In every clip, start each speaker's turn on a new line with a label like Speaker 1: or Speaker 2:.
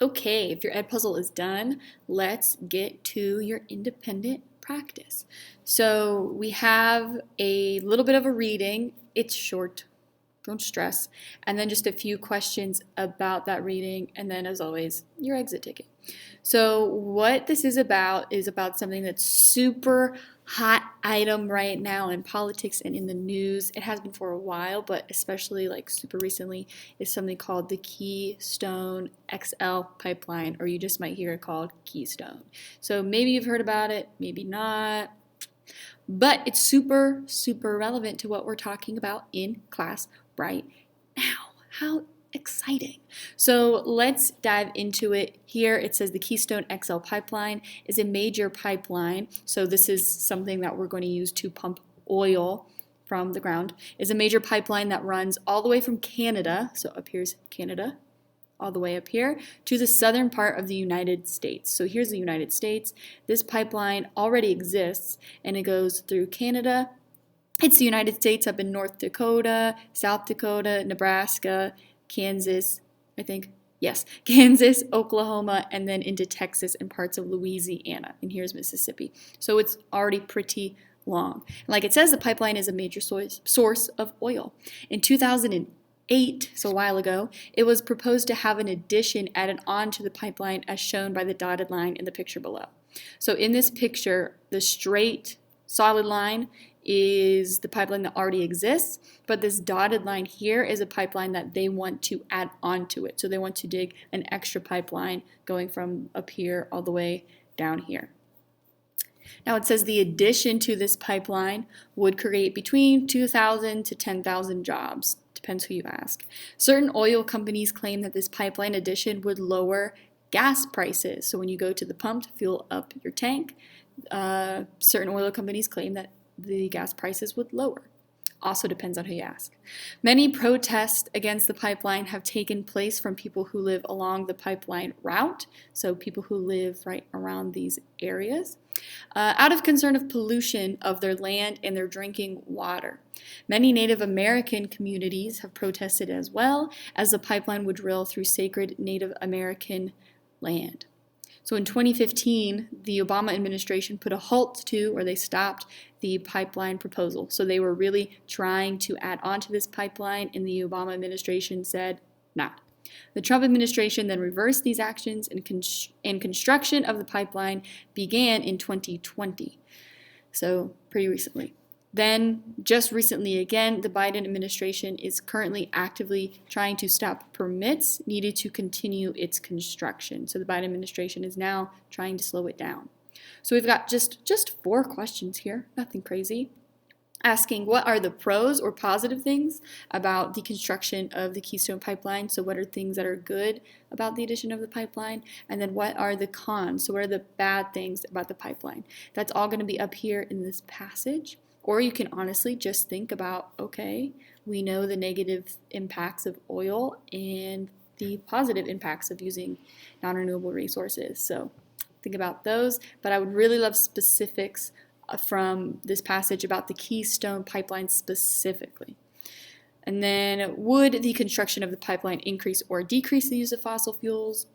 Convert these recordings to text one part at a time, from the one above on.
Speaker 1: Okay, if your ed puzzle is done, let's get to your independent practice. So we have a little bit of a reading. It's short, don't stress. And then just a few questions about that reading. And then, as always, your exit ticket. So what this is about something that's super hot item right now in politics and in the news. It has been for a while, but especially like super recently is something called the Keystone XL pipeline, or you just might hear it called Keystone. So maybe you've heard about it, maybe not. But it's super, super relevant to what we're talking about in class right now. How exciting. So let's dive into it. Here it says the Keystone XL pipeline is a major pipeline. So this is something that we're going to use to pump oil from the ground. Is a major pipeline that runs all the way from Canada. So up here's Canada, all the way up here to the southern part of the United States. So here's the United States. This pipeline already exists and it goes through Canada. It's the United States up in North Dakota, South Dakota, Nebraska, Kansas, I think. Yes, Kansas, Oklahoma, and then into Texas and parts of Louisiana. And here's Mississippi. So it's already pretty long. Like it says, the pipeline is a major source of oil. In 2008, so a while ago, it was proposed to have an addition added on to the pipeline as shown by the dotted line in the picture below. So in this picture, the straight solid line is the pipeline that already exists, but this dotted line here is a pipeline that they want to add on to it. So they want to dig an extra pipeline going from up here all the way down here. Now it says the addition to this pipeline would create between 2,000 to 10,000 jobs. Depends who you ask. Certain oil companies claim that this pipeline addition would lower gas prices. So when you go to the pump to fuel up your tank, certain oil companies claim that the gas prices would lower. Also depends on who you ask. Many protests against the pipeline have taken place from people who live along the pipeline route, so people who live right around these areas, out of concern of pollution of their land and their drinking water. Many Native American communities have protested as well, as the pipeline would drill through sacred Native American land. So in 2015, the Obama administration put a halt to, or they stopped, the pipeline proposal. So they were really trying to add on to this pipeline, and the Obama administration said, nah. The Trump administration then reversed these actions, and construction of the pipeline began in 2020. So pretty recently. Then, just recently again, the Biden administration is currently actively trying to stop permits needed to continue its construction. So the Biden administration is now trying to slow it down. So we've got just 4 questions here, nothing crazy. Asking what are the pros or positive things about the construction of the Keystone Pipeline. So what are things that are good about the addition of the pipeline? And then what are the cons? So what are the bad things about the pipeline? That's all going to be up here in this passage. Or you can honestly just think about, okay, we know the negative impacts of oil and the positive impacts of using non-renewable resources. So think about those. But I would really love specifics from this passage about the Keystone Pipeline specifically. And then, would the construction of the pipeline increase or decrease the use of fossil fuels?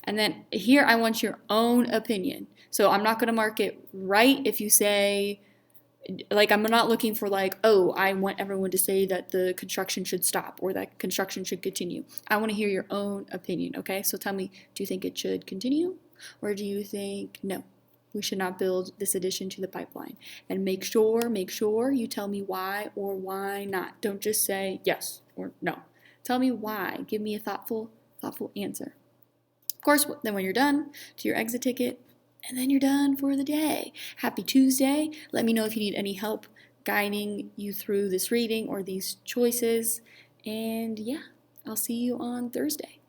Speaker 1: And then here I want your own opinion. So I'm not going to mark it right if you say, like, I'm not looking for like, oh, I want everyone to say that the construction should stop or that construction should continue. I want to hear your own opinion, okay? So tell me, do you think it should continue? Or do you think, no, we should not build this addition to the pipeline? And make sure you tell me why or why not. Don't just say yes or no. Tell me why. Give me a thoughtful answer. Of course, then when you're done, to your exit ticket, and then you're done for the day. Happy Tuesday. Let me know if you need any help guiding you through this reading or these choices. And yeah, I'll see you on Thursday.